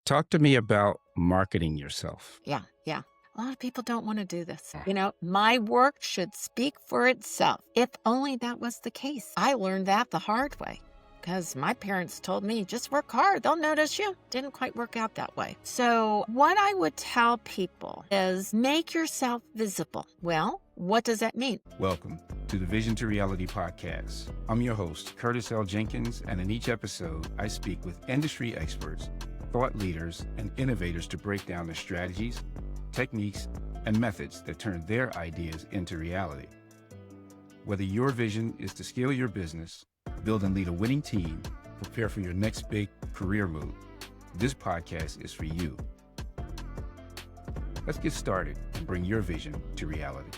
Talk to me about marketing yourself. Yeah. A lot of people don't want to do this. My work should speak for itself. If only that was the case. I learned that the hard way because my parents told me, just work hard, they'll notice you. Didn't quite work out that way. So what I would tell people is make yourself visible. Well, what does that mean? Welcome to the Vision to Reality podcast. I'm your host, Curtis L. Jenkins, and in each episode, I speak with industry experts, thought leaders, and innovators to break down the strategies, techniques, and methods that turn their ideas into reality. Whether your vision is to scale your business, build and lead a winning team, prepare for your next big career move, this podcast is for you. Let's get started and bring your vision to reality.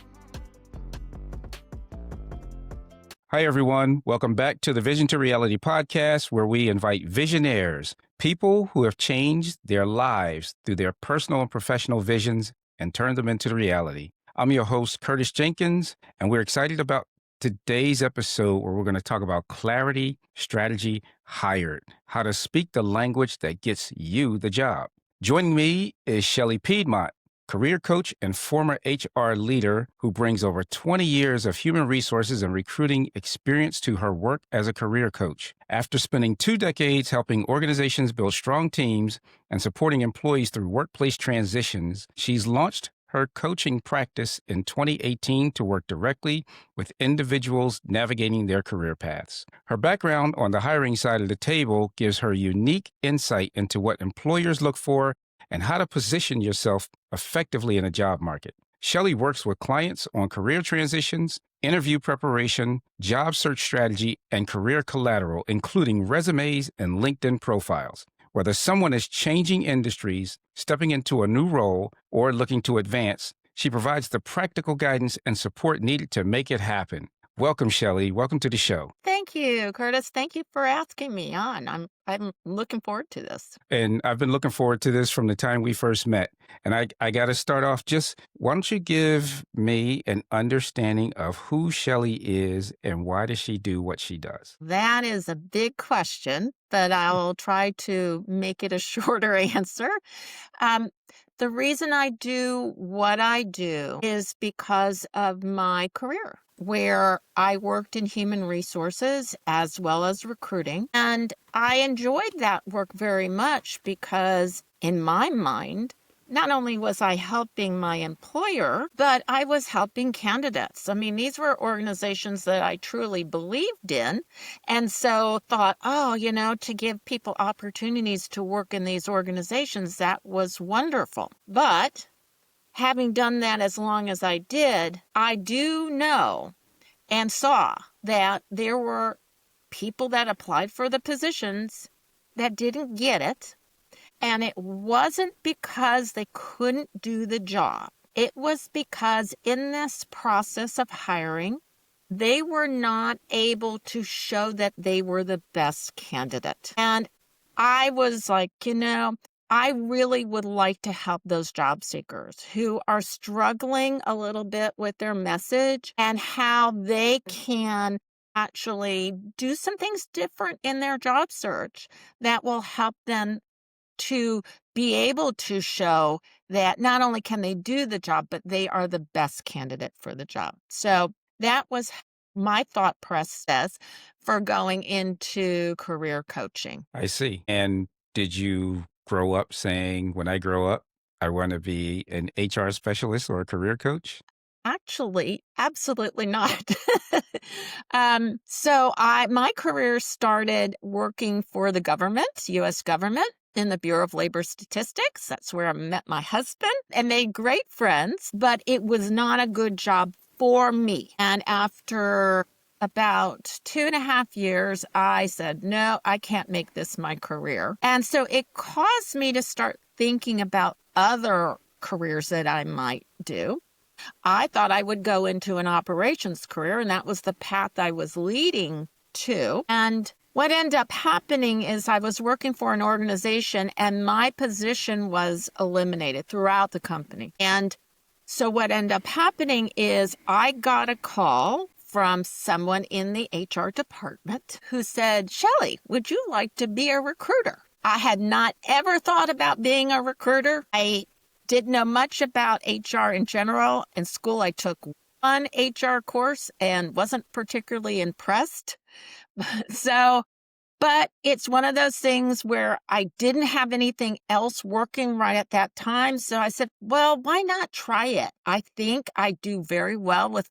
Hi, everyone. Welcome back to the Vision to Reality podcast, where we invite visionaries, people who have changed their lives through their personal and professional visions and turned them into reality. I'm your host, Curtis Jenkins, and we're excited about today's episode where we're going to talk about clarity, strategy, hired, how to speak the language that gets you the job. Joining me is Shelly Piedmont, career coach and former HR leader who brings over 20 years of human resources and recruiting experience to her work as a career coach. After spending 2 decades helping organizations build strong teams and supporting employees through workplace transitions, she's launched her coaching practice in 2018 to work directly with individuals navigating their career paths. Her background on the hiring side of the table gives her unique insight into what employers look for and how to position yourself effectively in a job market. Shelley works with clients on career transitions, interview preparation, job search strategy, and career collateral, including resumes and LinkedIn profiles. Whether someone is changing industries, stepping into a new role, or looking to advance, she provides the practical guidance and support needed to make it happen. Welcome, Shelley. Welcome to the show. Thank you, Curtis. Thank you for asking me on. I'm looking forward to this. And I've been looking forward to this from the time we first met. And I got to start off why don't you give me an understanding of who Shelley is and why does she do what she does? That is a big question, but I'll try to make it a shorter answer. The reason I do what I do is because of my career, where I worked in human resources as well as recruiting. And I enjoyed that work very much because in my mind, not only was I helping my employer, but I was helping candidates. I mean, these were organizations that I truly believed in. And so thought, to give people opportunities to work in these organizations, that was wonderful. But having done that as long as I did, I do know and saw that there were people that applied for the positions that didn't get it. And it wasn't because they couldn't do the job. It was because in this process of hiring, they were not able to show that they were the best candidate. And I was like, I really would like to help those job seekers who are struggling a little bit with their message and how they can actually do some things different in their job search that will help them to be able to show that not only can they do the job, but they are the best candidate for the job. So that was my thought process for going into career coaching. I see. And did you grow up saying, when I grow up, I want to be an HR specialist or a career coach? Actually, absolutely not. My career started working for the government, U.S. government, in the Bureau of Labor Statistics. That's where I met my husband and made great friends, but it was not a good job for me. And after about 2.5 years, I said, no, I can't make this my career. And so it caused me to start thinking about other careers that I might do. I thought I would go into an operations career, and that was the path I was leading to. And what ended up happening is I was working for an organization and my position was eliminated throughout the company. And so what ended up happening is I got a call from someone in the HR department who said, Shelley, would you like to be a recruiter? I had not ever thought about being a recruiter. I didn't know much about HR in general. In school, I took one HR course and wasn't particularly impressed. So, but it's one of those things where I didn't have anything else working right at that time. So I said, well, why not try it? I think I do very well with,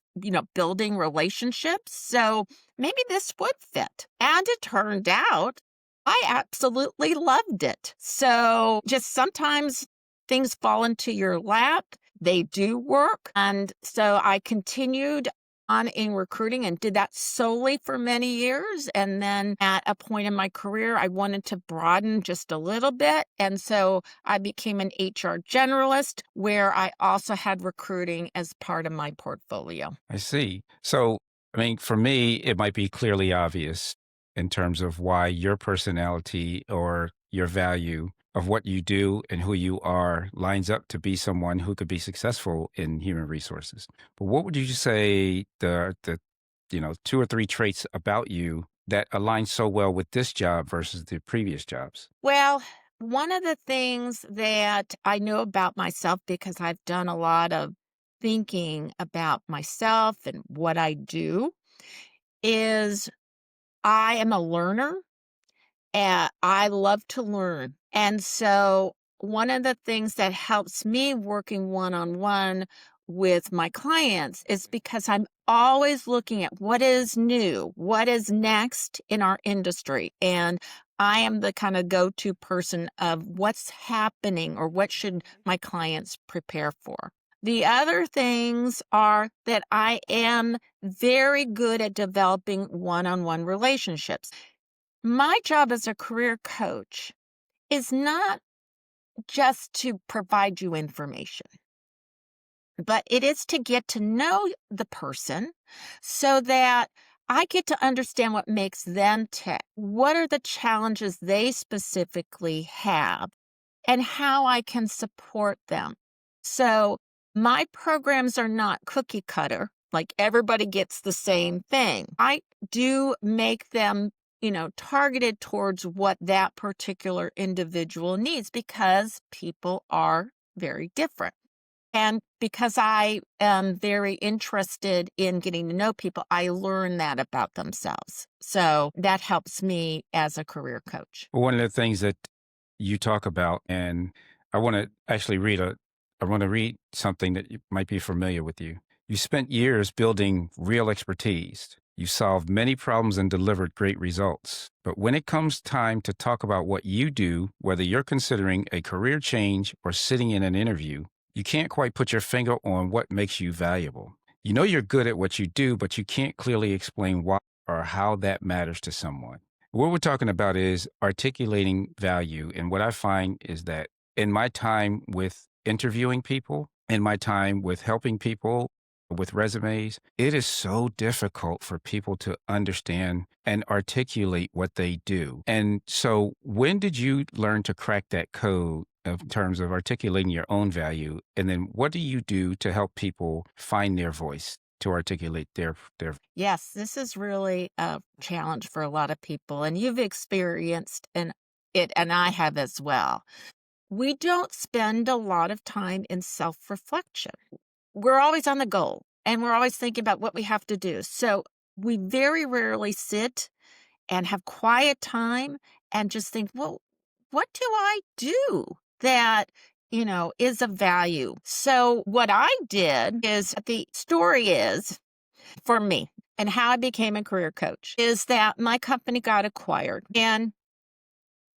building relationships. So maybe this would fit. And it turned out I absolutely loved it. So just sometimes things fall into your lap. They do work. And so I continued on in recruiting and did that solely for many years. And then at a point in my career, I wanted to broaden just a little bit. And so I became an HR generalist where I also had recruiting as part of my portfolio. I see. So, for me, it might be clearly obvious in terms of why your personality or your value of what you do and who you are lines up to be someone who could be successful in human resources. But what would you say the two or three traits about you that align so well with this job versus the previous jobs? Well, one of the things that I know about myself, because I've done a lot of thinking about myself and what I do, is I am a learner. And I love to learn. And so one of the things that helps me working one-on-one with my clients is because I'm always looking at what is new, what is next in our industry. And I am the kind of go-to person of what's happening or what should my clients prepare for. The other things are that I am very good at developing one-on-one relationships. My job as a career coach is not just to provide you information, but it is to get to know the person so that I get to understand what makes them tick. What are the challenges they specifically have and how I can support them. So my programs are not cookie cutter, like everybody gets the same thing. I do make them targeted towards what that particular individual needs because people are very different. And because I am very interested in getting to know people, I learn that about themselves. So that helps me as a career coach. One of the things that you talk about, and I want to actually I want to read something that might be familiar with you. You spent years building real expertise. You solved many problems and delivered great results. But when it comes time to talk about what you do, whether you're considering a career change or sitting in an interview, you can't quite put your finger on what makes you valuable. You know you're good at what you do, but you can't clearly explain why or how that matters to someone. What we're talking about is articulating value. And what I find is that in my time with interviewing people, in my time with helping people with resumes, it is so difficult for people to understand and articulate what they do. And so when did you learn to crack that code in terms of articulating your own value? And then what do you do to help people find their voice, to articulate their? Yes, this is really a challenge for a lot of people, and you've experienced it, and I have as well. We don't spend a lot of time in self-reflection. We're always on the go, and we're always thinking about what we have to do. So we very rarely sit and have quiet time and just think, well, what do I do that, is of value? So what I did is the story is for me and how I became a career coach is that my company got acquired and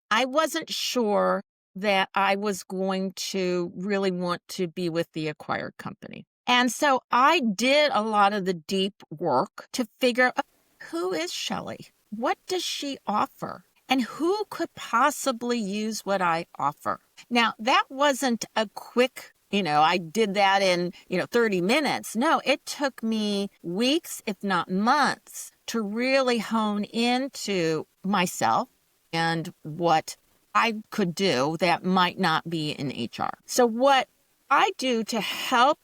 I wasn't sure that I was going to really want to be with the acquired company. And so I did a lot of the deep work to figure out who is Shelley? What does she offer? And who could possibly use what I offer? Now, that wasn't a quick, I did that in, 30 minutes. No, it took me weeks, if not months, to really hone into myself and what I could do that might not be in HR. So what I do to help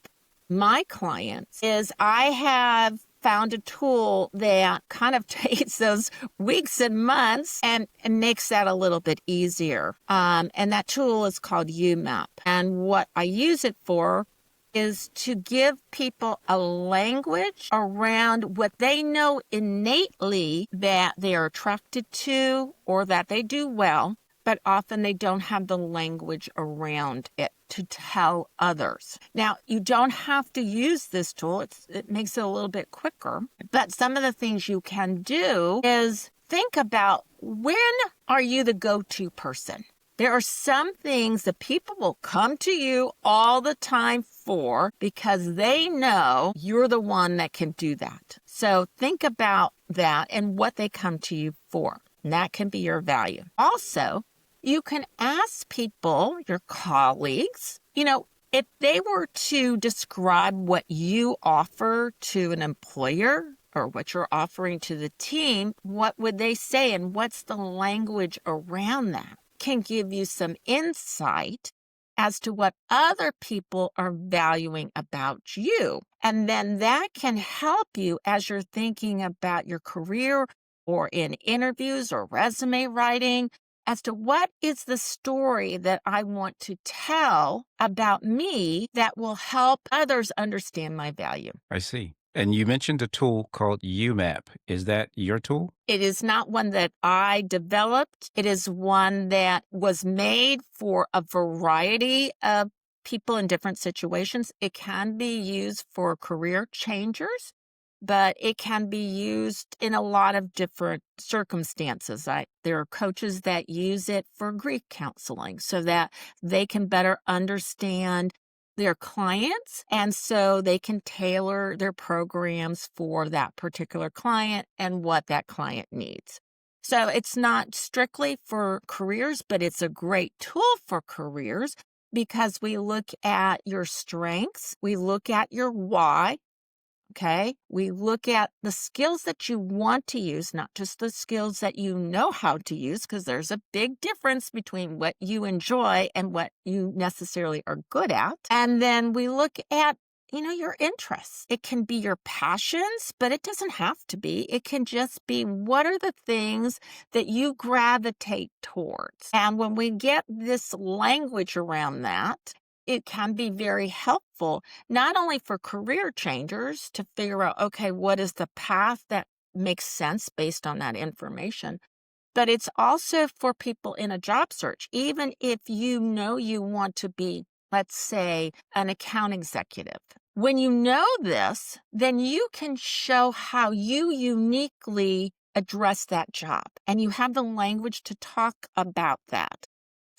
my clients is I have found a tool that kind of takes those weeks and months and makes that a little bit easier. And that tool is called UMAP. And what I use it for is to give people a language around what they know innately that they are attracted to or that they do well, but often they don't have the language around it to tell others. Now, you don't have to use this tool. It makes it a little bit quicker. But some of the things you can do is think about, when are you the go-to person? There are some things that people will come to you all the time for because they know you're the one that can do that. So think about that and what they come to you for. And that can be your value. Also, you can ask people, your colleagues, if they were to describe what you offer to an employer or what you're offering to the team, what would they say? And what's the language around that? Can give you some insight as to what other people are valuing about you. And then that can help you as you're thinking about your career or in interviews or resume writing as to what is the story that I want to tell about me that will help others understand my value. I see. And you mentioned a tool called UMAP. Is that your tool? It is not one that I developed. It is one that was made for a variety of people in different situations. It can be used for career changers, but it can be used in a lot of different circumstances. There are coaches that use it for grief counseling so that they can better understand their clients, and so they can tailor their programs for that particular client and what that client needs. So it's not strictly for careers, but it's a great tool for careers because we look at your strengths, we look at your why. Okay, we look at the skills that you want to use, not just the skills that you know how to use, because there's a big difference between what you enjoy and what you necessarily are good at. And then we look at, your interests. It can be your passions, but it doesn't have to be. It can just be, what are the things that you gravitate towards? And when we get this language around that, it can be very helpful, not only for career changers to figure out, okay, what is the path that makes sense based on that information, but it's also for people in a job search. Even if you know you want to be, let's say, an account executive. When you know this, then you can show how you uniquely address that job, and you have the language to talk about that.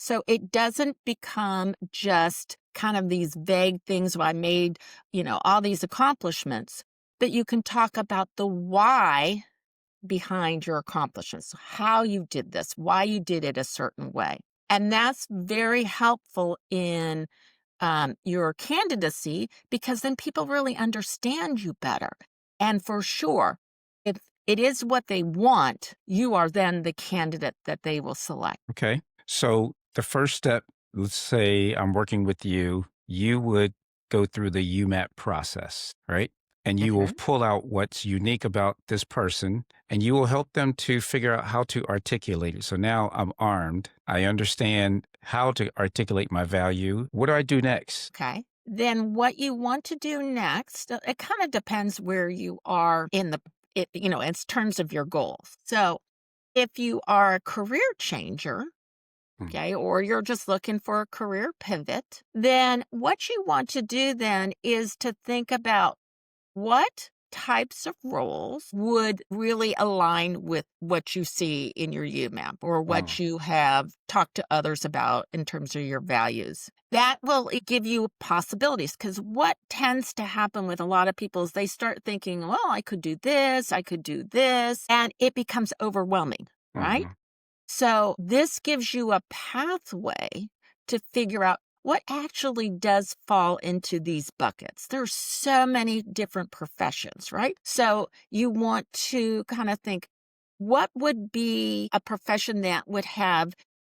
So it doesn't become just kind of these vague things where I made, all these accomplishments, but you can talk about the why behind your accomplishments, how you did this, why you did it a certain way. And that's very helpful in your candidacy because then people really understand you better. And for sure, if it is what they want, you are then the candidate that they will select. Okay. So the first step, let's say I'm working with you, you would go through the UMAP process, right? And you will pull out what's unique about this person, and you will help them to figure out how to articulate it. So now I'm armed. I understand how to articulate my value. What do I do next? Okay. Then what you want to do next, it kind of depends where you are in terms of your goals. So if you are a career changer, okay, or you're just looking for a career pivot, then what you want to do then is to think about what types of roles would really align with what you see in your UMAP or what you have talked to others about in terms of your values. That will give you possibilities, because what tends to happen with a lot of people is they start thinking, well, I could do this, and it becomes overwhelming, right? So this gives you a pathway to figure out what actually does fall into these buckets. There's so many different professions, right? So you want to kind of think, what would be a profession that would have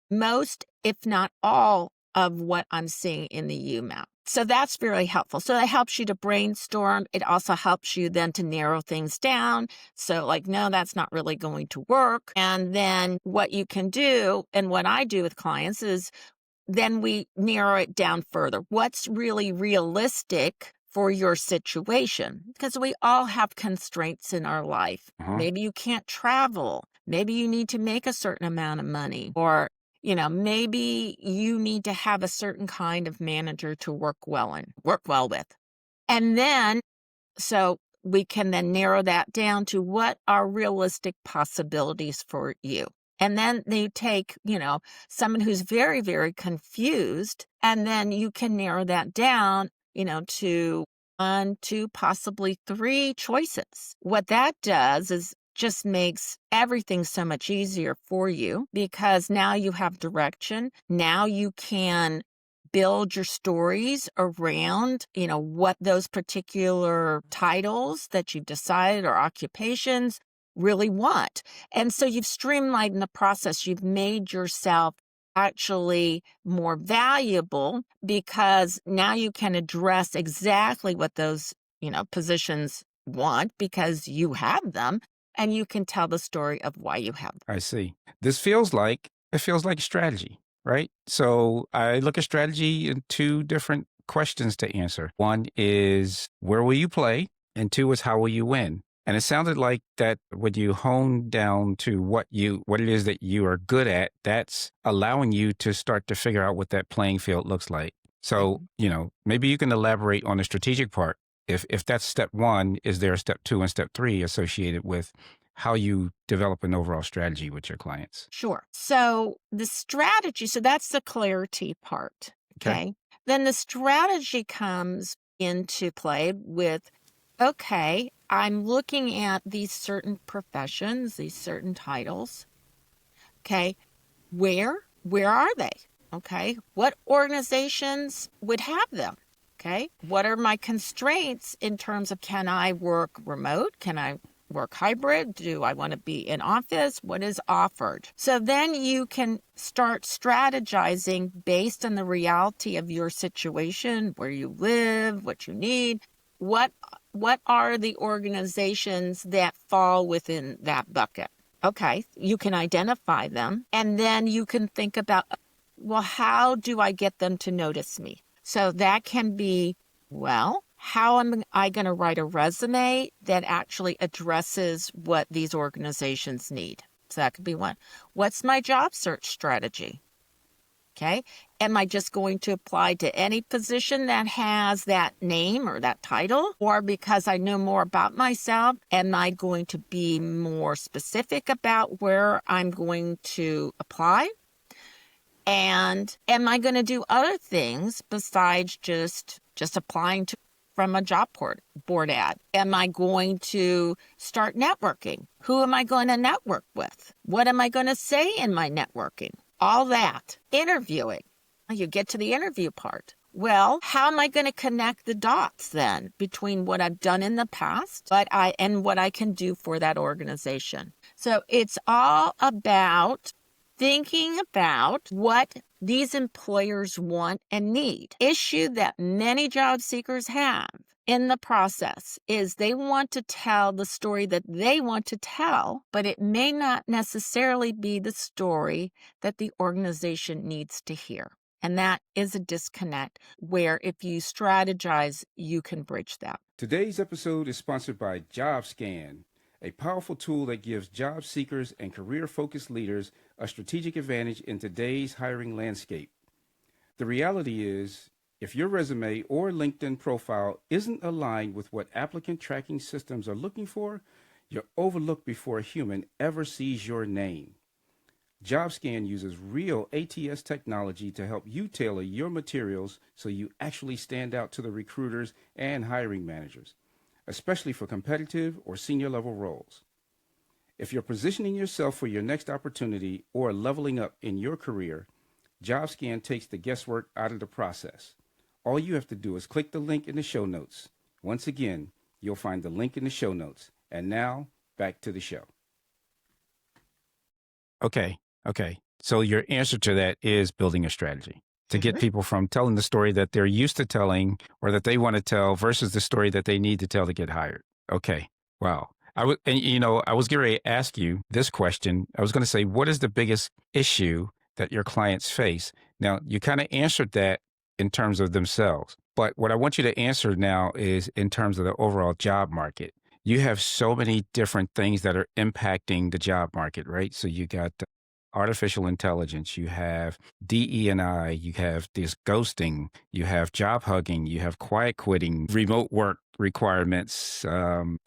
most, if not all, of what I'm seeing in the UMAP. So that's very helpful. So that helps you to brainstorm. It also helps you then to narrow things down. So, like, no, that's not really going to work. And then what you can do, and what I do with clients, is then we narrow it down further. What's really realistic for your situation? Because we all have constraints in our life. Maybe you can't travel. Maybe you need to make a certain amount of money, or maybe you need to have a certain kind of manager to work well with. And then, so we can then narrow that down to what are realistic possibilities for you. And then you take, someone who's very, very confused, and then you can narrow that down, to 1, 2, possibly 3 choices. What that does is just makes everything so much easier for you, because now you have direction. Now you can build your stories around, what those particular titles that you've decided or occupations really want. And so you've streamlined the process. You've made yourself actually more valuable, because now you can address exactly what those, positions want, because you have them, and you can tell the story of why you have them. I see. It feels like strategy, right? So I look at strategy in 2 different questions to answer. One is, where will you play? And 2 is, how will you win? And it sounded like that when you hone down to what it is that you are good at, that's allowing you to start to figure out what that playing field looks like. So, maybe you can elaborate on the strategic part. If that's step 1, is there a step 2 and step 3 associated with how you develop an overall strategy with your clients? Sure. So the strategy, so that's the clarity part. Okay. Then the strategy comes into play with, okay, I'm looking at these certain professions, these certain titles. Okay. Where are they? Okay. What organizations would have them? Okay. What are my constraints in terms of, can I work remote? Can I work hybrid? Do I want to be in office? What is offered? So then you can start strategizing based on the reality of your situation, where you live, what you need. What are the organizations that fall within that bucket? Okay, you can identify them, and then you can think about, well, how do I get them to notice me? So that can be, well, how am I going to write a resume that actually addresses what these organizations need? So that could be one. What's my job search strategy? Okay. Am I just going to apply to any position that has that name or that title? Or because I know more about myself, am I going to be more specific about where I'm going to apply? And am I going to do other things besides just applying from a job board ad? Am I going to start networking? Who am I going to network with? What am I going to say in my networking? All that. Interviewing. You get to the interview part. Well, how am I going to connect the dots then between what I've done in the past and what I can do for that organization? So it's all about thinking about what these employers want and need. Issue that many job seekers have in the process is they want to tell the story that they want to tell, but it may not necessarily be the story that the organization needs to hear. And that is a disconnect where, if you strategize, you can bridge that. Today's episode is sponsored by JobScan, a powerful tool that gives job seekers and career-focused leaders a strategic advantage in today's hiring landscape. The reality is, if your resume or LinkedIn profile isn't aligned with what applicant tracking systems are looking for, you're overlooked before a human ever sees your name. JobScan uses real ATS technology to help you tailor your materials so you actually stand out to the recruiters and hiring managers, especially for competitive or senior level roles. If you're positioning yourself for your next opportunity or leveling up in your career, JobScan takes the guesswork out of the process. All you have to do is click the link in the show notes. Once again, you'll find the link in the show notes. And now, back to the show. Okay. So your answer to that is building a strategy. to get people from telling the story that they're used to telling or that they want to tell versus the story that they need to tell to get hired. Okay. Wow. I was getting ready to ask you this question. I was going to say, what is the biggest issue that your clients face? Now, you kind of answered that in terms of themselves. But what I want you to answer now is in terms of the overall job market. You have so many different things that are impacting the job market, right? So you got artificial intelligence, you have DE&I, you have this ghosting, you have job hugging, you have quiet quitting, remote work requirements,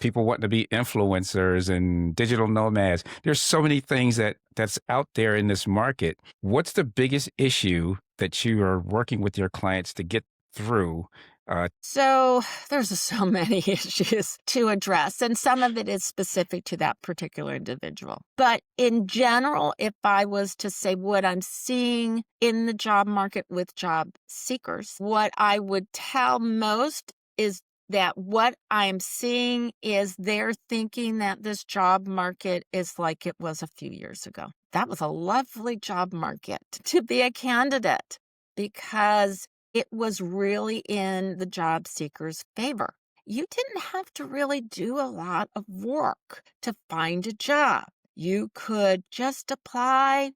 people wanting to be influencers and digital nomads. There's so many things that's out there in this market. What's the biggest issue that you are working with your clients to get through? So there's so many issues to address, and some of it is specific to that particular individual. But in general, if I was to say what I'm seeing in the job market with job seekers, what I would tell most is that what I'm seeing is they're thinking that this job market is like it was a few years ago. That was a lovely job market to be a candidate because it was really in the job seeker's favor. You didn't have to really do a lot of work to find a job. You could just apply,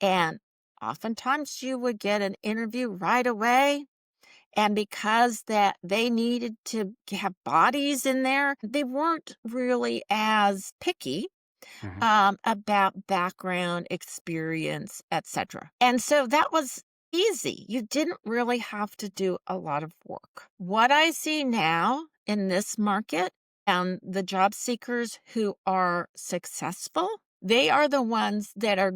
and oftentimes you would get an interview right away. And because that they needed to have bodies in there, they weren't really as picky about background, experience, etc. And so that was easy. You didn't really have to do a lot of work. What I see now in this market and the job seekers who are successful, they are the ones that are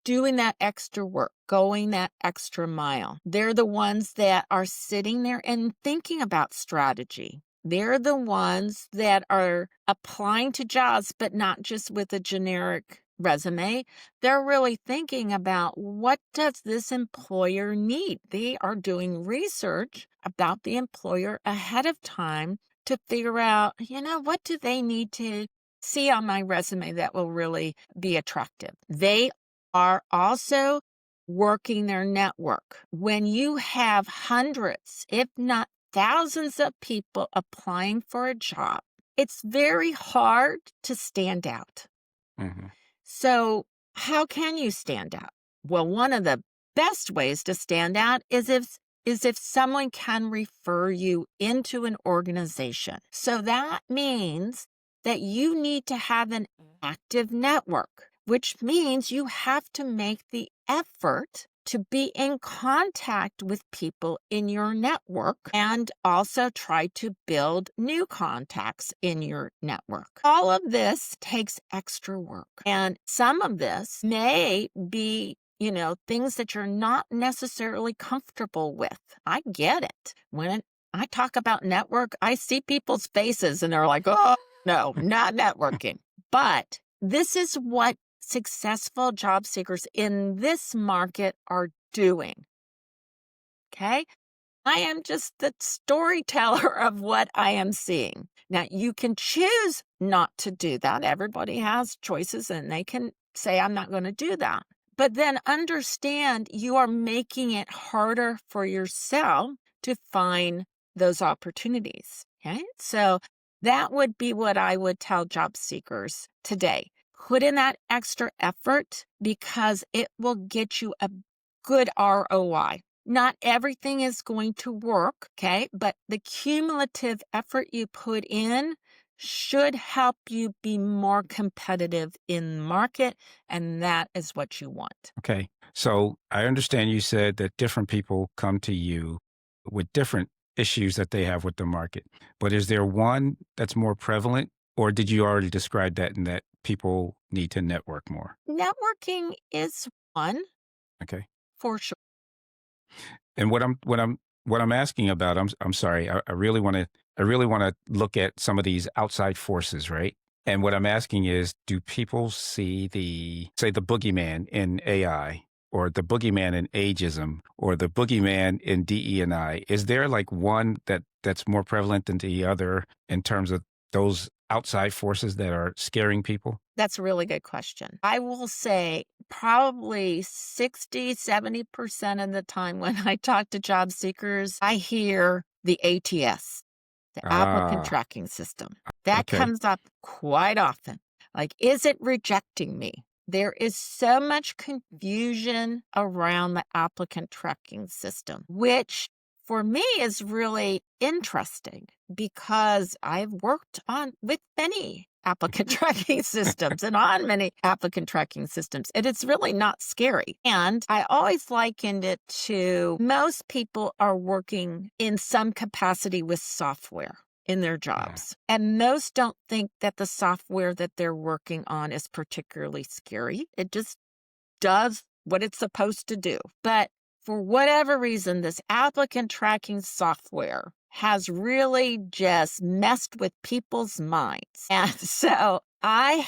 doing that extra work, going that extra mile. They're the ones that are sitting there and thinking about strategy. They're the ones that are applying to jobs, but not just with a generic resume. They're really thinking about what does this employer need? They are doing research about the employer ahead of time to figure out, what do they need to see on my resume that will really be attractive? They are also working their network. When you have hundreds, if not thousands of people applying for a job, it's very hard to stand out. So how can you stand out? Well, one of the best ways to stand out is if someone can refer you into an organization. So that means that you need to have an active network, which means you have to make the effort to be in contact with people in your network and also try to build new contacts in your network. All of this takes extra work. And some of this may be things that you're not necessarily comfortable with. I get it. When I talk about network, I see people's faces and they're like, oh, no, not networking. But this is what successful job seekers in this market are doing. Okay? I am just the storyteller of what I am seeing. Now, you can choose not to do that. Everybody has choices and they can say, I'm not going to do that. But then understand you are making it harder for yourself to find those opportunities. Okay? So that would be what I would tell job seekers today. Put in that extra effort because it will get you a good ROI. Not everything is going to work, okay? But the cumulative effort you put in should help you be more competitive in the market, and that is what you want. Okay. So I understand you said that different people come to you with different issues that they have with the market. But is there one that's more prevalent, or did you already describe that in that people need to network more? Networking is one Okay. for sure. And what I'm asking about, I'm sorry, I really want to look at some of these outside forces, right? And what I'm asking is, do people see the boogeyman in AI, or the boogeyman in ageism, or the boogeyman in DE&I? Is there like one that's more prevalent than the other in terms of those outside forces that are scaring people? That's a really good question. I will say probably 60-70% of the time when I talk to job seekers, I hear the ATS, the applicant Ah, tracking system. That okay. comes up quite often. Like, is it rejecting me? There is so much confusion around the applicant tracking system, which for me is really interesting because I've worked on with many applicant tracking systems and on many applicant tracking systems. And it's really not scary. And I always likened it to most people are working in some capacity with software in their Yeah. jobs. And most don't think that the software that they're working on is particularly scary. It just does what it's supposed to do. But for whatever reason, this applicant tracking software has really just messed with people's minds. And so I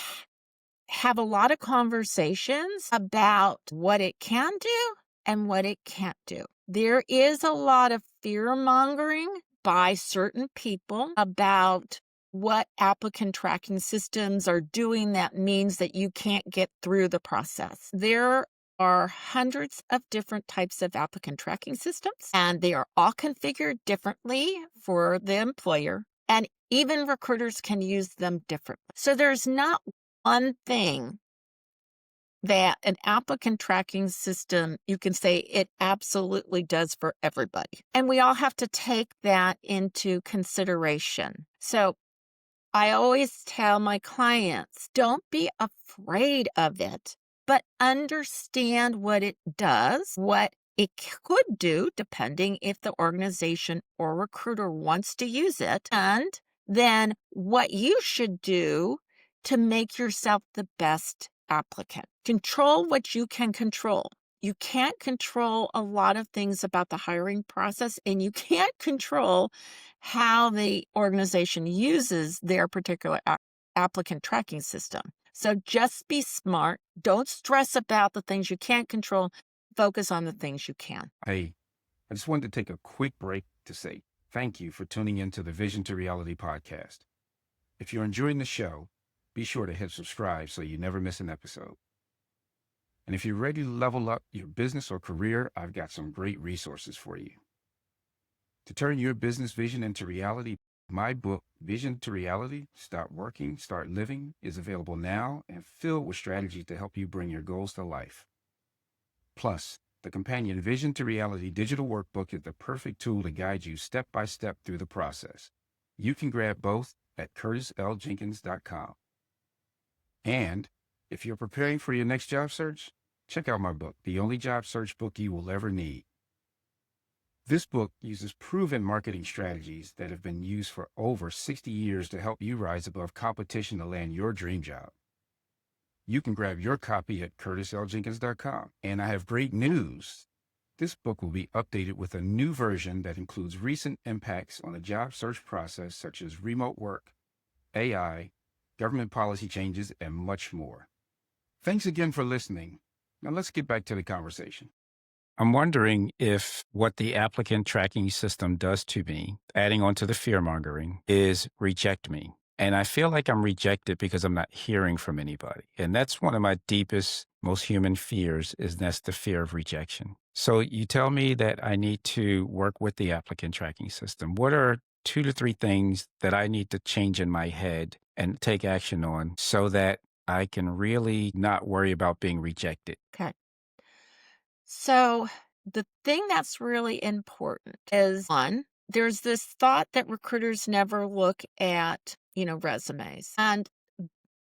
have a lot of conversations about what it can do and what it can't do. There is a lot of fear mongering by certain people about what applicant tracking systems are doing that means that you can't get through the process. There are hundreds of different types of applicant tracking systems, and they are all configured differently for the employer, and even recruiters can use them differently. So there's not one thing that an applicant tracking system, you can say it absolutely does for everybody. And we all have to take that into consideration. So I always tell my clients, don't be afraid of it, but understand what it does, what it could do, depending if the organization or recruiter wants to use it, and then what you should do to make yourself the best applicant. Control what you can control. You can't control a lot of things about the hiring process, and you can't control how the organization uses their particular applicant tracking system. So just be smart. Don't stress about the things you can't control. Focus on the things you can. Hey, I just wanted to take a quick break to say thank you for tuning into the Vision to Reality podcast. If you're enjoying the show, be sure to hit subscribe so you never miss an episode. And if you're ready to level up your business or career, I've got some great resources for you. To turn your business vision into reality, my book, Vision to Reality, Start Working, Start Living, is available now and filled with strategies to help you bring your goals to life. Plus, the companion Vision to Reality digital workbook is the perfect tool to guide you step by step through the process. You can grab both at curtisljenkins.com. And if you're preparing for your next job search, check out my book, The Only Job Search Book You Will Ever Need. This book uses proven marketing strategies that have been used for over 60 years to help you rise above competition to land your dream job. You can grab your copy at curtisljenkins.com. And I have great news. This book will be updated with a new version that includes recent impacts on the job search process, such as remote work, AI, government policy changes, and much more. Thanks again for listening. Now let's get back to the conversation. I'm wondering if what the applicant tracking system does to me, adding on to the fear mongering, is reject me. And I feel like I'm rejected because I'm not hearing from anybody. And that's one of my deepest, most human fears, is that's the fear of rejection. So you tell me that I need to work with the applicant tracking system. What are 2 to 3 things that I need to change in my head and take action on so that I can really not worry about being rejected? Okay. So the thing that's really important is, one, there's this thought that recruiters never look at, resumes. And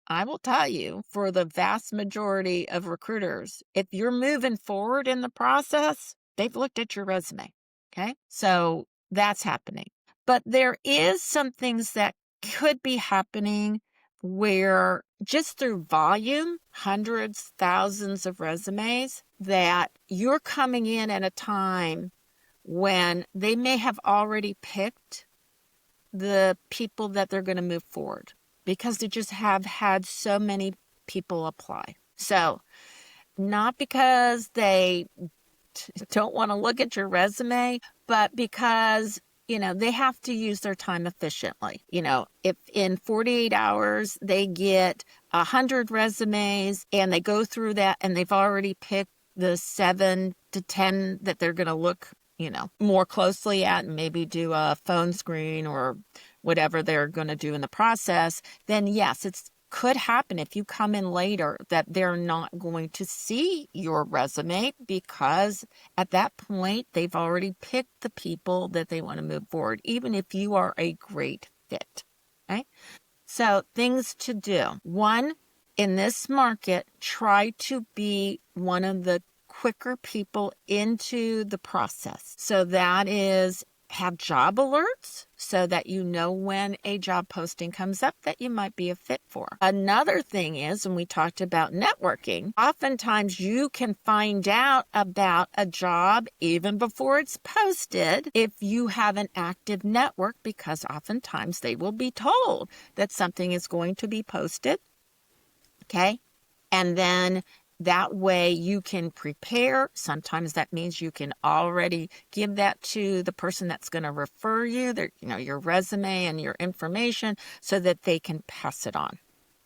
I will tell you, for the vast majority of recruiters, if you're moving forward in the process, they've looked at your resume. Okay. So that's happening. But there is some things that could be happening where just through volume, hundreds, thousands of resumes, that you're coming in at a time when they may have already picked the people that they're going to move forward because they just have had so many people apply. So not because they don't want to look at your resume, but because they have to use their time efficiently. If in 48 hours they get 100 resumes and they go through that and they've already picked the 7 to 10 that they're going to look, more closely at and maybe do a phone screen or whatever they're going to do in the process, then yes, it could happen if you come in later that they're not going to see your resume because at that point they've already picked the people that they want to move forward, even if you are a great fit. Okay? So things to do. One, in this market, try to be one of the quicker people into the process. So that is have job alerts so that you know when a job posting comes up that you might be a fit for. Another thing is, when we talked about networking, oftentimes you can find out about a job even before it's posted if you have an active network, because oftentimes they will be told that something is going to be posted. Okay? And then that way you can prepare. Sometimes that means you can already give that to the person that's going to refer you, your resume and your information so that they can pass it on.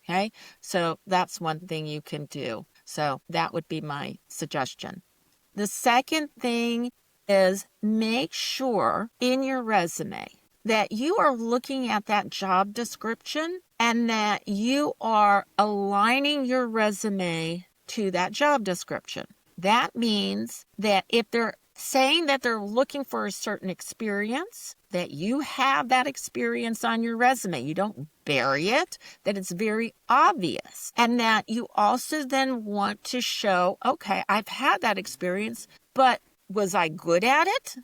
Okay? So that's one thing you can do. So that would be my suggestion. The second thing is make sure in your resume that you are looking at that job description and that you are aligning your resume to that job description. That means that if they're saying that they're looking for a certain experience, that you have that experience on your resume. You don't bury it, that it's very obvious. And that you also then want to show, okay, I've had that experience, but was I good at it?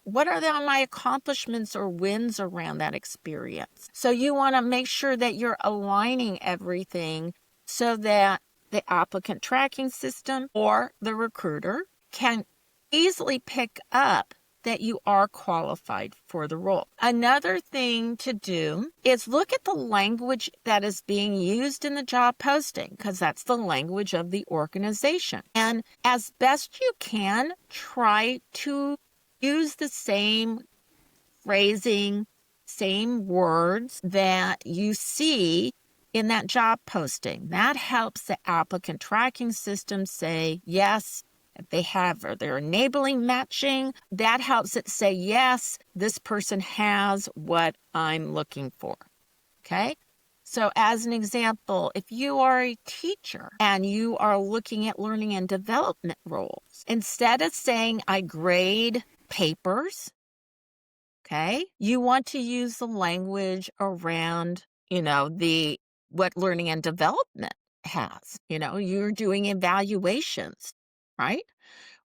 What are my accomplishments or wins around that experience? So you want to make sure that you're aligning everything so that the applicant tracking system or the recruiter can easily pick up that you are qualified for the role. Another thing to do is look at the language that is being used in the job posting, because that's the language of the organization. And as best you can, try to use the same phrasing, same words that you see in that job posting. That helps the applicant tracking system say, yes, if they have, or they're enabling matching, that helps it say, yes, this person has what I'm looking for. Okay? So as an example, if you are a teacher and you are looking at learning and development roles, instead of saying I grade papers, okay, you want to use the language around, what learning and development has. You're doing evaluations, right?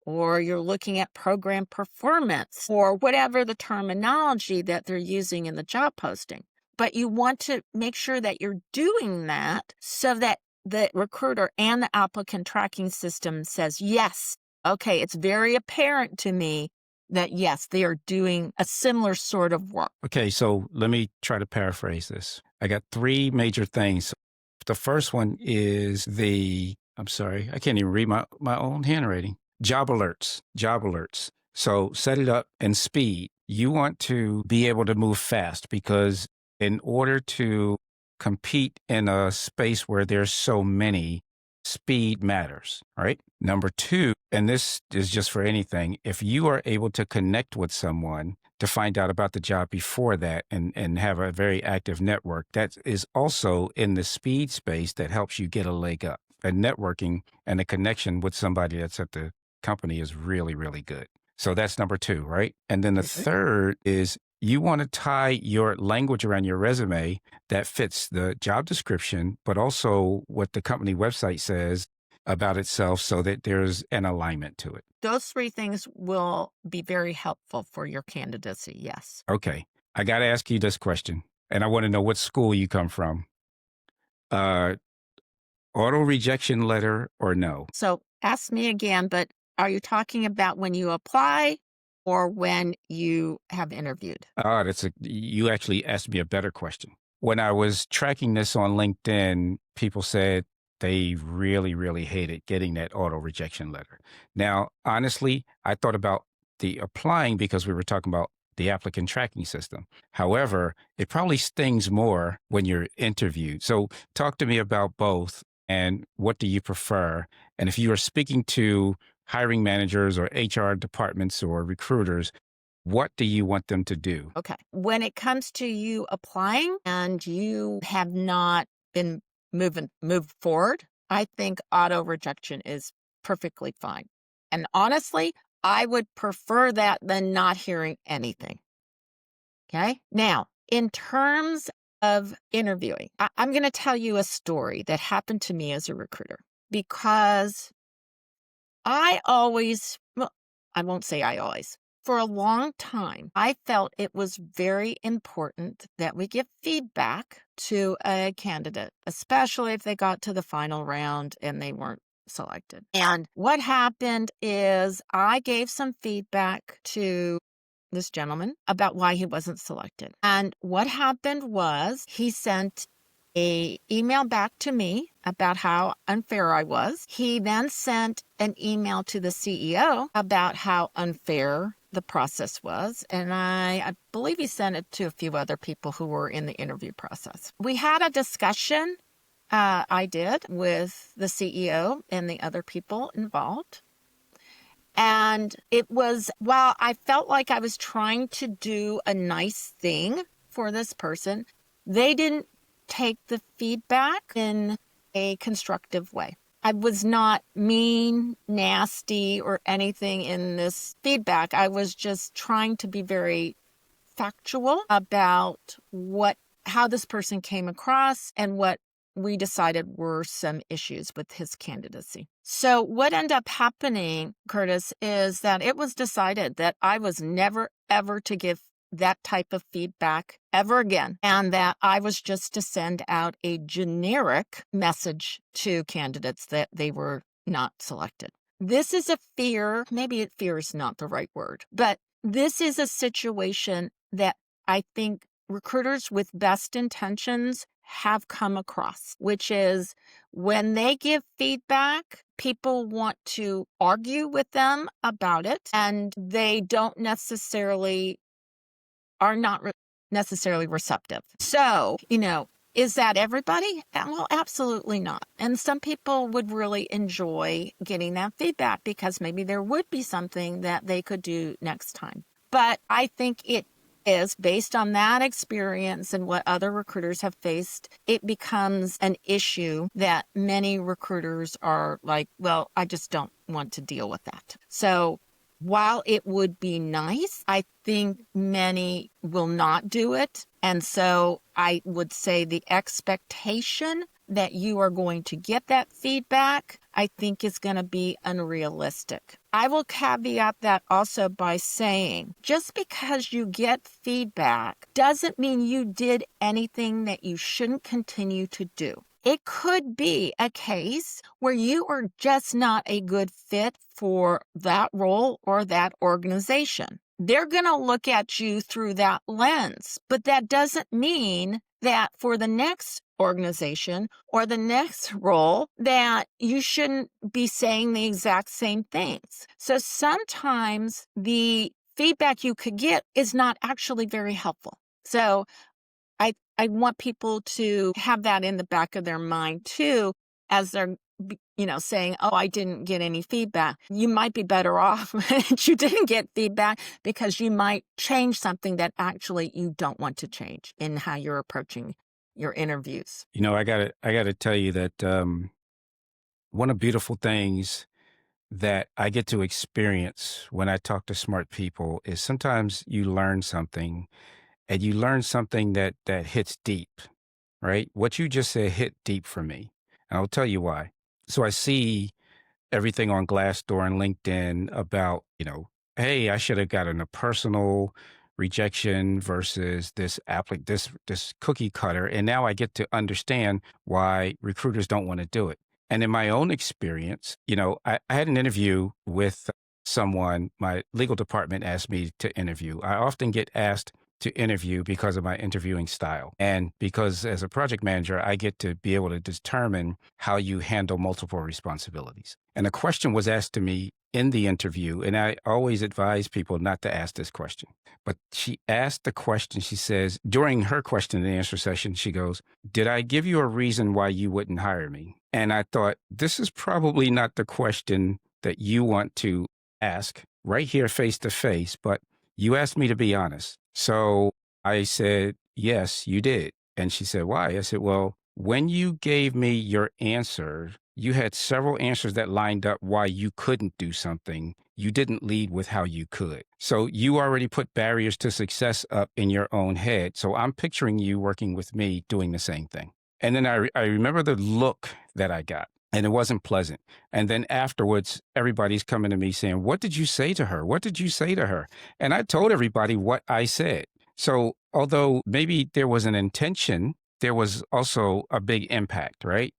Or you're looking at program performance or whatever the terminology that they're using in the job posting. But you want to make sure that you're doing that so that the recruiter and the applicant tracking system says, yes, okay, it's very apparent to me that, yes, they are doing a similar sort of work. Okay, so let me try to paraphrase this. I got 3 major things. The first one is I'm sorry, I can't even read my own handwriting. Job alerts. So set it up and speed. You want to be able to move fast, because in order to compete in a space where there's so many, speed matters, right? Number 2, and this is just for anything, if you are able to connect with someone to find out about the job before that and have a very active network, that is also in the speed space that helps you get a leg up. And networking and a connection with somebody that's at the company is really, really good. So that's number 2, right? And then the third is you want to tie your language around your resume that fits the job description, but also what the company website says about itself so that there's an alignment to it. Those 3 things will be very helpful for your candidacy, yes. Okay. I got to ask you this question, and I want to know what school you come from. Auto rejection letter or no? So ask me again, but are you talking about when you apply or when you have interviewed? You actually asked me a better question. When I was tracking this on LinkedIn, people said they really, really hated getting that auto rejection letter. Now, honestly, I thought about the applying because we were talking about the applicant tracking system. However, it probably stings more when you're interviewed. So talk to me about both and what do you prefer? And if you are speaking to hiring managers or HR departments or recruiters, what do you want them to do? Okay. When it comes to you applying and you have not been moved forward, I think auto rejection is perfectly fine. And honestly, I would prefer that than not hearing anything. Okay. Now, in terms of interviewing, I'm going to tell you a story that happened to me as a recruiter because well, I won't say I always. For a long time, I felt it was very important that we give feedback to a candidate, especially if they got to the final round and they weren't selected. And what happened is I gave some feedback to this gentleman about why he wasn't selected. And what happened was he sent a email back to me about how unfair I was. He then sent an email to the CEO about how unfair the process was. And I believe he sent it to a few other people who were in the interview process. We had a discussion, I did, with the CEO and the other people involved. And it was, while I felt like I was trying to do a nice thing for this person, they didn't take the feedback in a constructive way. I was not mean, nasty, or anything in this feedback. I was just trying to be very factual about how this person came across and what we decided were some issues with his candidacy. So what ended up happening, Curtis, is that it was decided that I was never, ever to give that type of feedback ever again, and that I was just to send out a generic message to candidates that they were not selected. This is a fear, maybe fear is not the right word, but this is a situation that I think recruiters with best intentions have come across, which is when they give feedback, people want to argue with them about it, and they are not necessarily receptive. So, is that everybody? Well, absolutely not. And some people would really enjoy getting that feedback because maybe there would be something that they could do next time. But I think it is based on that experience and what other recruiters have faced, it becomes an issue that many recruiters are like, well, I just don't want to deal with that. So while it would be nice, I think many will not do it. And so I would say the expectation that you are going to get that feedback, I think is going to be unrealistic. I will caveat that also by saying, just because you get feedback doesn't mean you did anything that you shouldn't continue to do. It could be a case where you are just not a good fit for that role or that organization. They're going to look at you through that lens, but that doesn't mean that for the next organization or the next role that you shouldn't be saying the exact same things. So sometimes the feedback you could get is not actually very helpful. So I want people to have that in the back of their mind too, as they're, saying, oh, I didn't get any feedback. You might be better off if you didn't get feedback because you might change something that actually you don't want to change in how you're approaching your interviews. I gotta tell you that one of the beautiful things that I get to experience when I talk to smart people is sometimes you learn something and you learn something that hits deep, right? What you just said hit deep for me. And I'll tell you why. So I see everything on Glassdoor and LinkedIn about, hey, I should have gotten a personal rejection versus this cookie cutter. And now I get to understand why recruiters don't want to do it. And in my own experience, I had an interview with someone my legal department asked me to interview. I often get asked to interview because of my interviewing style. And because as a project manager, I get to be able to determine how you handle multiple responsibilities. And a question was asked to me in the interview, and I always advise people not to ask this question. But she asked the question, she says, during her question and answer session, she goes, "Did I give you a reason why you wouldn't hire me?" And I thought, this is probably not the question that you want to ask right here face to face, but you asked me to be honest. So I said, yes, you did. And she said, why? I said, well, when you gave me your answer, you had several answers that lined up why you couldn't do something. You didn't lead with how you could. So you already put barriers to success up in your own head. So I'm picturing you working with me doing the same thing. And then I remember the look that I got. And it wasn't pleasant. And then afterwards, everybody's coming to me saying, what did you say to her? What did you say to her? And I told everybody what I said. So although maybe there was an intention, there was also a big impact, right?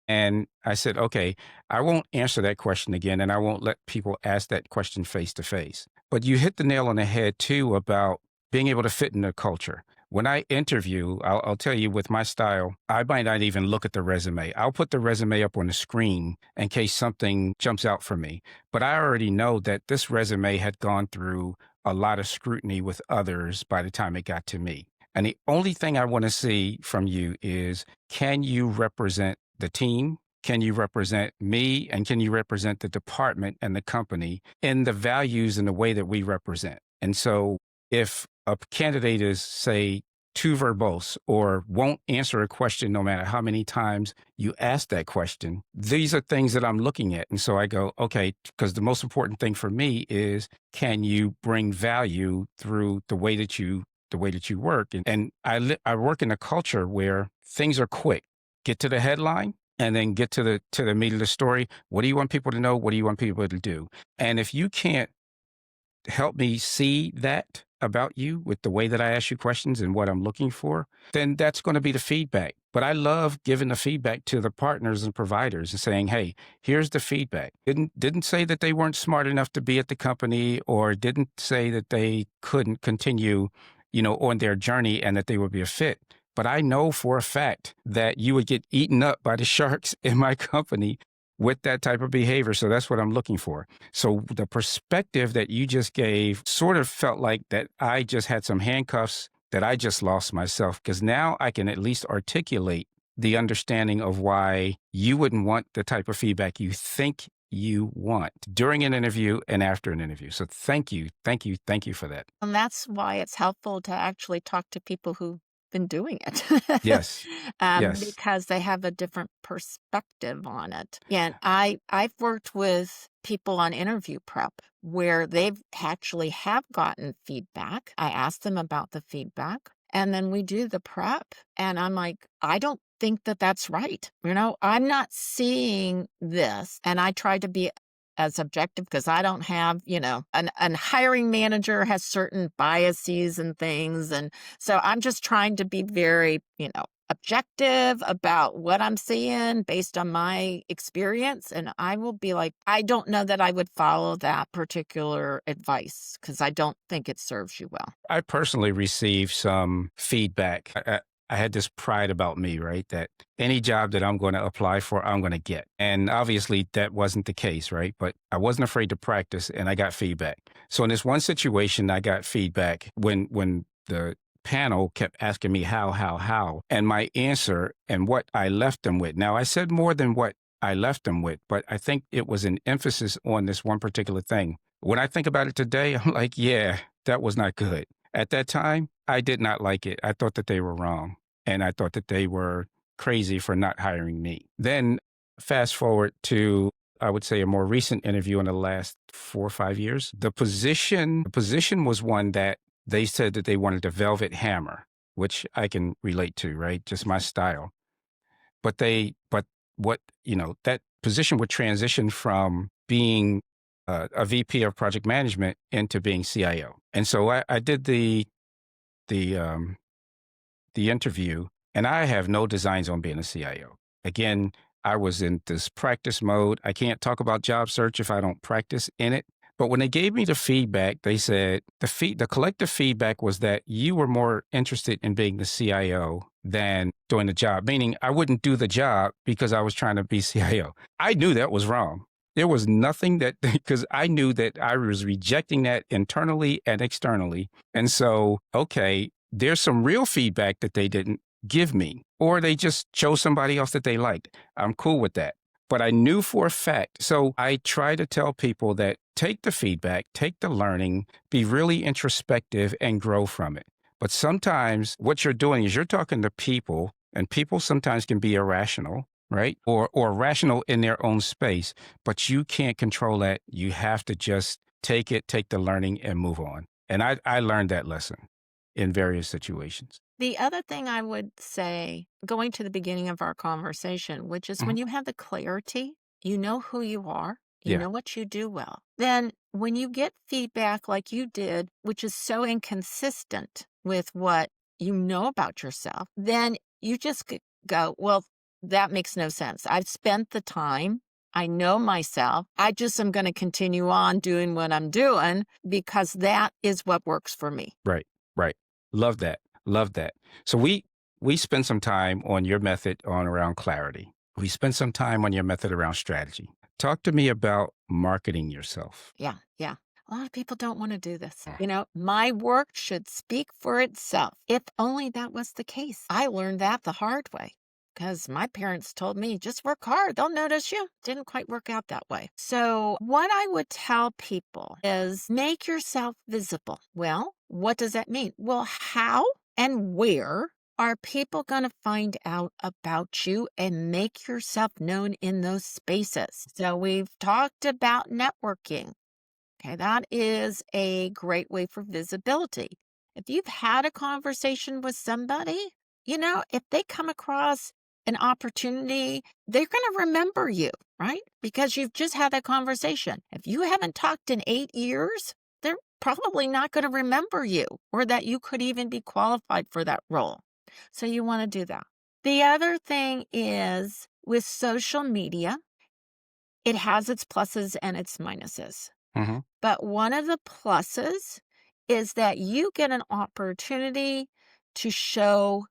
And I said, okay, I won't answer that question again, and I won't let people ask that question face to face. But you hit the nail on the head too about being able to fit in the culture. When I interview, I'll tell you with my style, I might not even look at the resume. I'll put the resume up on the screen in case something jumps out for me. But I already know that this resume had gone through a lot of scrutiny with others by the time it got to me. And the only thing I want to see from you is, can you represent the team? Can you represent me? And can you represent the department and the company in the values and the way that we represent? And so if a candidate is, say, too verbose or won't answer a question no matter how many times you ask that question, these are things that I'm looking at. And so I go, okay, because the most important thing for me is, can you bring value through the way that you work? And I work in a culture where things are quick. Get to the headline and then get to the meat of the story. What do you want people to know? What do you want people to do? And if you can't help me see that about you with the way that I ask you questions and what I'm looking for, then that's going to be the feedback. But I love giving the feedback to the partners and providers and saying, hey, here's the feedback. Didn't say that they weren't smart enough to be at the company, or didn't say that they couldn't continue, on their journey and that they would be a fit. But I know for a fact that you would get eaten up by the sharks in my company with that type of behavior. So that's what I'm looking for. So the perspective that you just gave sort of felt like that I just had some handcuffs that I just lost myself, because now I can at least articulate the understanding of why you wouldn't want the type of feedback you think you want during an interview and after an interview. So thank you for that. And that's why it's helpful to actually talk to people who've been doing it. Yes. Yes. Because they have a different perspective on it. And I've worked with people on interview prep where they've actually have gotten feedback. I ask them about the feedback, and then we do the prep, and I'm like, I don't think that that's right. I'm not seeing this. And I try to be as objective, because I don't have, an hiring manager has certain biases and things. And so I'm just trying to be very, objective about what I'm seeing based on my experience. And I will be like, I don't know that I would follow that particular advice, because I don't think it serves you well. I personally received some feedback. I had this pride about me, right? That any job that I'm going to apply for, I'm going to get. And obviously that wasn't the case, right? But I wasn't afraid to practice, and I got feedback. So in this one situation, I got feedback when the panel kept asking me how, and my answer and what I left them with. Now, I said more than what I left them with, but I think it was an emphasis on this one particular thing. When I think about it today, I'm like, yeah, that was not good. At that time, I did not like it. I thought that they were wrong, and I thought that they were crazy for not hiring me. Then fast forward to, I would say, a more recent interview in the last 4 or 5 years. The position was one that they said that they wanted a velvet hammer, which I can relate to, right? Just my style. But that position would transition from being a VP of project management into being CIO. And so I did the interview, and I have no designs on being a CIO. Again, I was in this practice mode. I can't talk about job search if I don't practice in it. But when they gave me the feedback, they said the collective feedback was that you were more interested in being the CIO than doing the job, meaning I wouldn't do the job because I was trying to be CIO. I knew that was wrong. There was nothing that, because I knew that I was rejecting that internally and externally. And so, okay, there's some real feedback that they didn't give me, or they just chose somebody else that they liked. I'm cool with that. But I knew for a fact. So I try to tell people that take the feedback, take the learning, be really introspective and grow from it. But sometimes what you're doing is you're talking to people, and people sometimes can be irrational, right? Or rational in their own space, but you can't control that. You have to just take it, take the learning and move on. And I learned that lesson in various situations. The other thing I would say, going to the beginning of our conversation, which is Mhm. when you have the clarity, you know who you are, you Yeah. know what you do well. Then when you get feedback like you did, which is so inconsistent with what you know about yourself, then you just go, well, that makes no sense. I've spent the time. I know myself. I just am going to continue on doing what I'm doing because that is what works for me. Right, right. Love that. Love that. So we spent some time on your method on around clarity. We spent some time on your method around strategy. Talk to me about marketing yourself. Yeah, yeah. A lot of people don't want to do this. Mm. My work should speak for itself. If only that was the case. I learned that the hard way because my parents told me just work hard, they'll notice you. Didn't quite work out that way. So, what I would tell people is make yourself visible. Well, what does that mean? Well, how and where are people going to find out about you and make yourself known in those spaces? So, we've talked about networking. Okay, that is a great way for visibility. If you've had a conversation with somebody, if they come across an opportunity, they're going to remember you, right? Because you've just had that conversation. If you haven't talked in 8 years, they're probably not going to remember you or that you could even be qualified for that role. So you want to do that. The other thing is with social media, it has its pluses and its minuses. Hmm. But one of the pluses is that you get an opportunity to show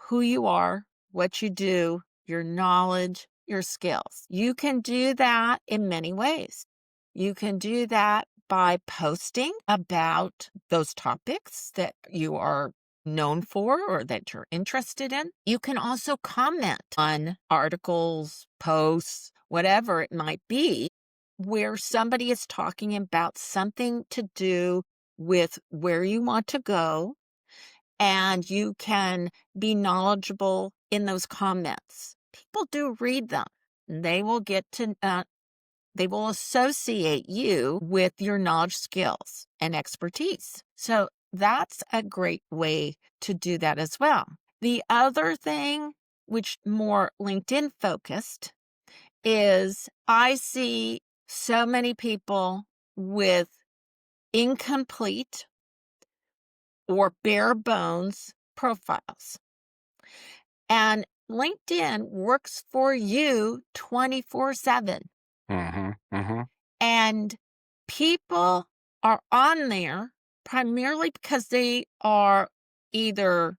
who you are, what you do, your knowledge, your skills. You can do that in many ways. You can do that by posting about those topics that you are known for or that you're interested in. You can also comment on articles, posts, whatever it might be, where somebody is talking about something to do with where you want to go, and you can be knowledgeable in those comments. People do read them. They will they will associate you with your knowledge, skills, and expertise. So that's a great way to do that as well. The other thing, which more LinkedIn focused, is I see so many people with incomplete or bare bones profiles. And LinkedIn works for you 24/7. Hmm. Hmm. And people are on there primarily because they are either,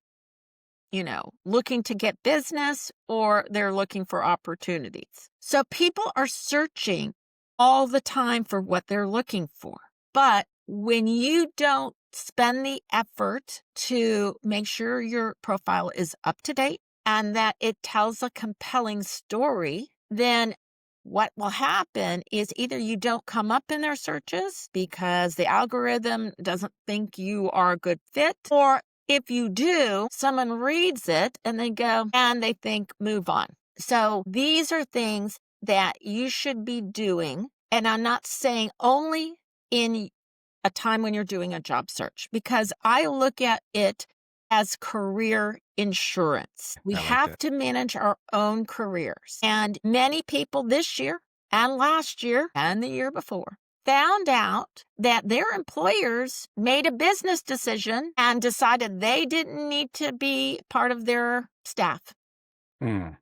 looking to get business or they're looking for opportunities. So people are searching all the time for what they're looking for. But when you don't spend the effort to make sure your profile is up to date and that it tells a compelling story, then what will happen is either you don't come up in their searches because the algorithm doesn't think you are a good fit, or if you do, someone reads it and they go and they think, move on. So these are things that you should be doing. And I'm not saying only in a time when you're doing a job search, because I look at it as career insurance. We I like have that. to manage our own careers. And many people this year and last year and the year before found out that their employers made a business decision and decided they didn't need to be part of their staff. Mm.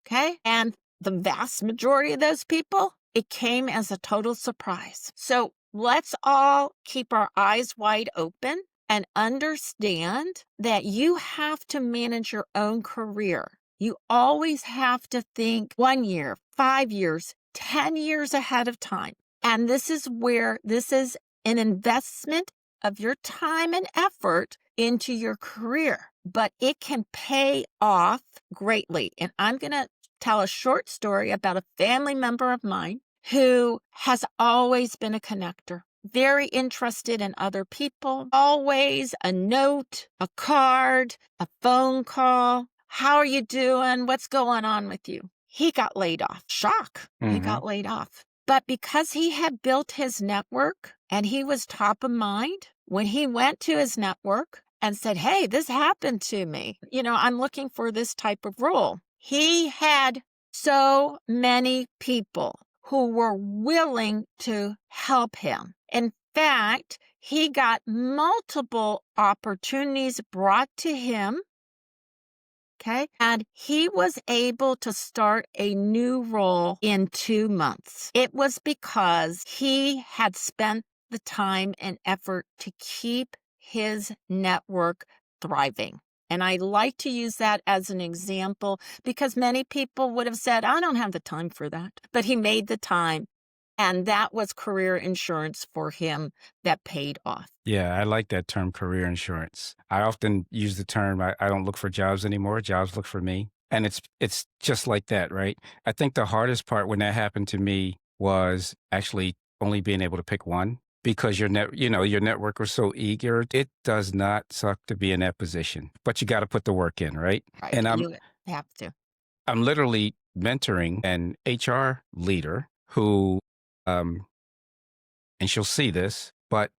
Okay. And the vast majority of those people, it came as a total surprise. So let's all keep our eyes wide open and understand that you have to manage your own career. You always have to think 1 year, 5 years, 10 years ahead of time. And this is where this is an investment of your time and effort into your career, but it can pay off greatly. And I'm going to tell a short story about a family member of mine who has always been a connector, very interested in other people, always a note, a card, a phone call. How are you doing? What's going on with you? He got laid off. Shock. He got laid off. But because he had built his network and he was top of mind, when he went to his network and said, hey, this happened to me, I'm looking for this type of role. He had so many people who were willing to help him. In fact, he got multiple opportunities brought to him. Okay. And he was able to start a new role in 2 months. It was because he had spent the time and effort to keep his network thriving. And I like to use that as an example because many people would have said, I don't have the time for that. But he made the time. And that was career insurance for him that paid off. Yeah, I like that term, career insurance. I often use the term, I don't look for jobs anymore. Jobs look for me. And it's just like that, right? I think the hardest part when that happened to me was actually only being able to pick one because your network was so eager. It does not suck to be in that position, but you got to put the work in, right? Right. And You have to. I'm literally mentoring an HR leader who, um, and she'll see this, but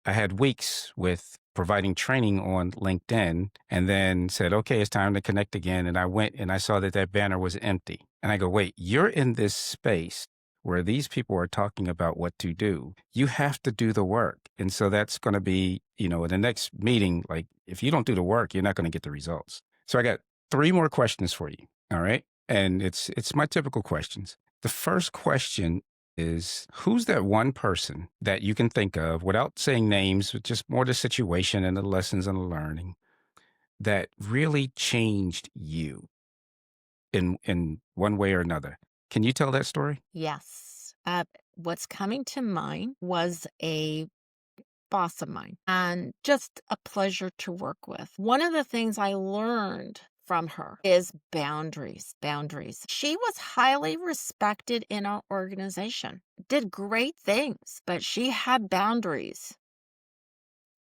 I had weeks with providing training on LinkedIn and then said, okay, it's time to connect again. And I went and I saw that banner was empty. And I go, wait, you're in this space where these people are talking about what to do. You have to do the work. And so that's going to be, in the next meeting, like if you don't do the work, you're not going to get the results. So I got 3 more questions for you. All right. And it's my typical questions. The first question is, who's that one person that you can think of without saying names, but just more the situation and the lessons and the learning that really changed you in one way or another? Can you tell that story? Yes. What's coming to mind was a boss of mine and just a pleasure to work with. One of the things I learned from her is boundaries. Boundaries. She was highly respected in our organization, did great things, but she had boundaries.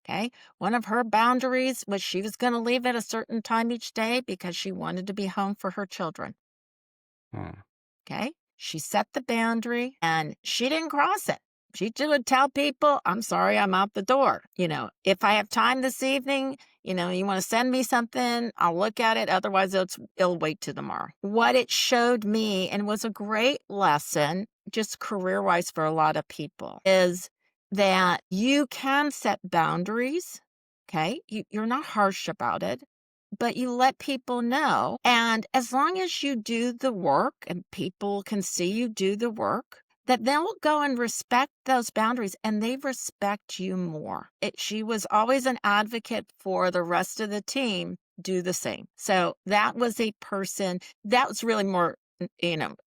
Okay. One of her boundaries was she was going to leave at a certain time each day because she wanted to be home for her children. Hmm. Okay. She set the boundary and she didn't cross it. She just would tell people, I'm sorry, I'm out the door. If I have time this evening, you want to send me something, I'll look at it. Otherwise, it'll wait till tomorrow. What it showed me and was a great lesson, just career-wise for a lot of people, is that you can set boundaries. Okay. You're not harsh about it, but you let people know. And as long as you do the work and people can see you do the work, that they'll go and respect those boundaries and they respect you more. She was always an advocate for the rest of the team do the same. So that was a person that was really more,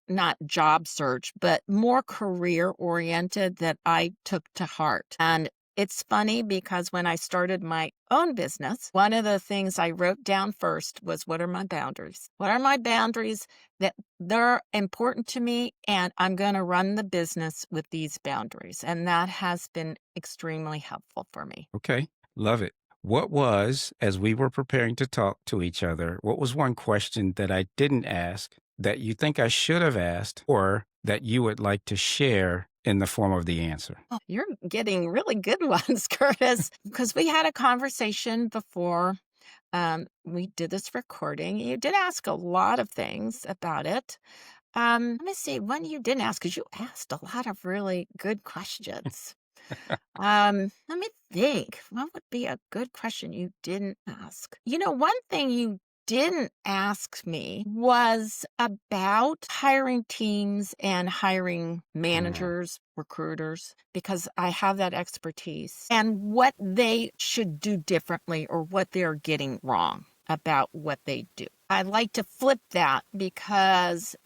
not job search, but more career oriented that I took to heart. And it's funny because when I started my own business, one of the things I wrote down first was, what are my boundaries? What are my boundaries that they're important to me? And I'm going to run the business with these boundaries. And that has been extremely helpful for me. Okay. Love it. What was, as we were preparing to talk to each other, what was one question that I didn't ask that you think I should have asked or that you would like to share in the form of the answer? Oh, you're getting really good ones, Curtis, because we had a conversation before we did this recording. You did ask a lot of things about it. Let me see, one you didn't ask, because you asked a lot of really good questions. Let me think. What would be a good question you didn't ask? One thing you didn't ask me was about hiring teams and hiring managers, recruiters, because I have that expertise, and what they should do differently or what they're getting wrong about what they do. I like to flip that because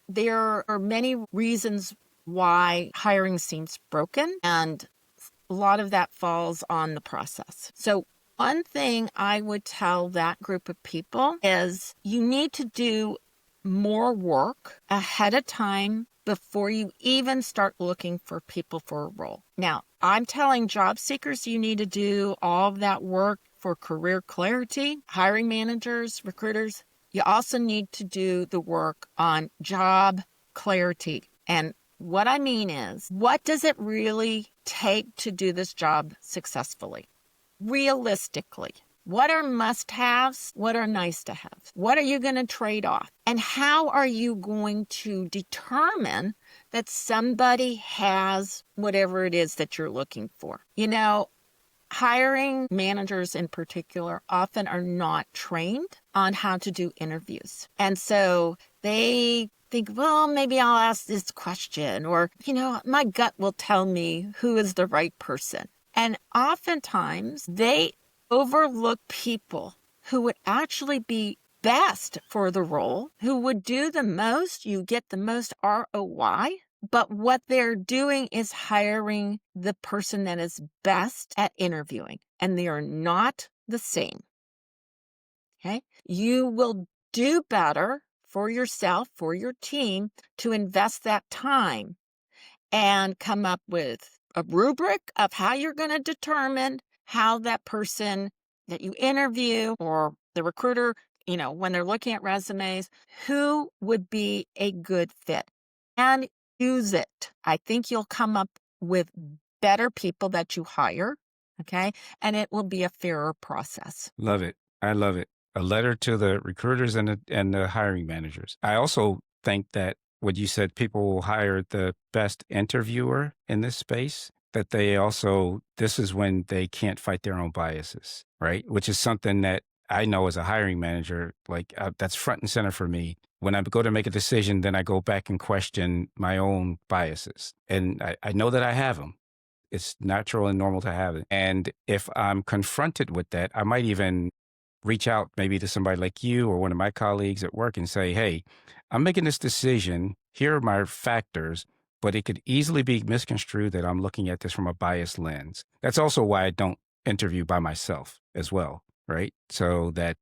there are many reasons why hiring seems broken, and a lot of that falls on the process. So one thing I would tell that group of people is you need to do more work ahead of time before you even start looking for people for a role. Now, I'm telling job seekers you need to do all of that work for career clarity, hiring managers, recruiters. You also need to do the work on job clarity. And what I mean is, what does it really take to do this job successfully? Realistically, what are must-haves? What are nice-to-haves? What are you going to trade off? And how are you going to determine that somebody has whatever it is that you're looking for? You know, hiring managers in particular often are not trained on how to do interviews. And so they think, well, maybe I'll ask this question, or, my gut will tell me who is the right person. And oftentimes they overlook people who would actually be best for the role, who would do the most, you get the most ROI. But what they're doing is hiring the person that is best at interviewing, and they are not the same. Okay? You will do better for yourself, for your team, to invest that time and come up with a rubric of how you're going to determine how that person that you interview or the recruiter, when they're looking at resumes, who would be a good fit, and use it. I think you'll come up with better people that you hire. Okay. And it will be a fairer process. Love it. I love it. A letter to the recruiters and the hiring managers. I also think that what you said, people will hire the best interviewer in this space, that this is when they can't fight their own biases, right? Which is something that I know as a hiring manager, that's front and center for me. When I go to make a decision, then I go back and question my own biases. And I know that I have them. It's natural and normal to have it. And if I'm confronted with that, I might even reach out maybe to somebody like you or one of my colleagues at work and say, hey, I'm making this decision. Here are my factors, but it could easily be misconstrued that I'm looking at this from a biased lens. That's also why I don't interview by myself as well, right? So that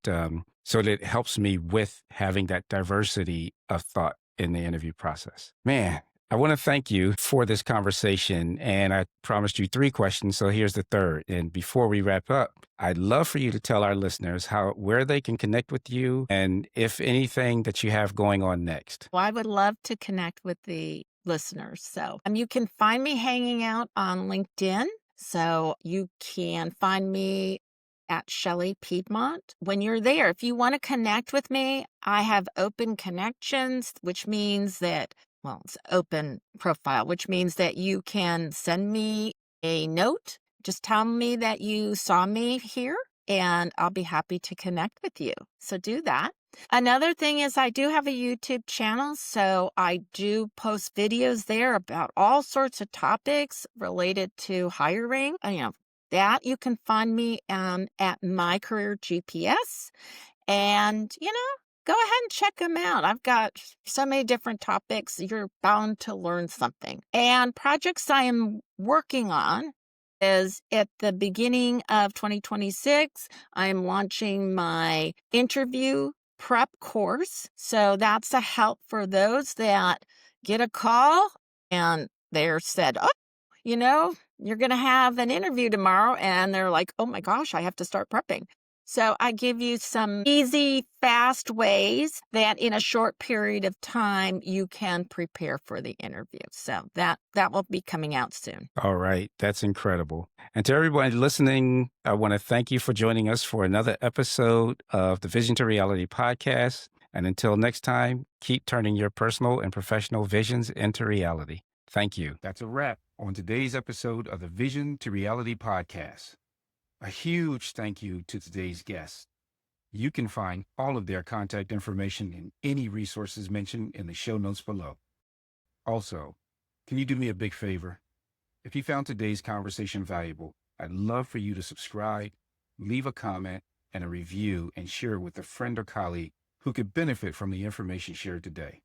it helps me with having that diversity of thought in the interview process. Man, I want to thank you for this conversation, and I promised you 3 questions, so here's the third. And before we wrap up, I'd love for you to tell our listeners where they can connect with you and if anything that you have going on next. Well, I would love to connect with the listeners. So you can find me hanging out on LinkedIn. So you can find me at Shelly Piedmont. When you're there, if you want to connect with me, I have open connections, which means that it's open profile, which means that you can send me a note. Just tell me that you saw me here, and I'll be happy to connect with you. So do that. Another thing is I do have a YouTube channel, so I do post videos there about all sorts of topics related to hiring. That you can find me at My Career GPS, and go ahead and check them out. I've got so many different topics. You're bound to learn something. And projects I am working on is at the beginning of 2026, I'm launching my interview prep course. So that's a help for those that get a call and they're said, oh, you're going to have an interview tomorrow. And they're like, oh my gosh, I have to start prepping. So I give you some easy, fast ways that in a short period of time, you can prepare for the interview. So that will be coming out soon. All right. That's incredible. And to everybody listening, I want to thank you for joining us for another episode of the Vision to Reality podcast. And until next time, keep turning your personal and professional visions into reality. Thank you. That's a wrap on today's episode of the Vision to Reality podcast. A huge thank you to today's guest, You can find all of their contact information in any resources mentioned in the show notes below. Also, can you do me a big favor? If you found today's conversation valuable, I'd love for you to subscribe, leave a comment, and a review, and share it with a friend or colleague who could benefit from the information shared today.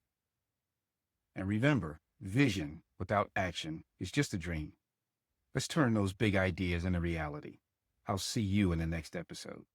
And remember, vision without action is just a dream. Let's turn those big ideas into reality. I'll see you in the next episode.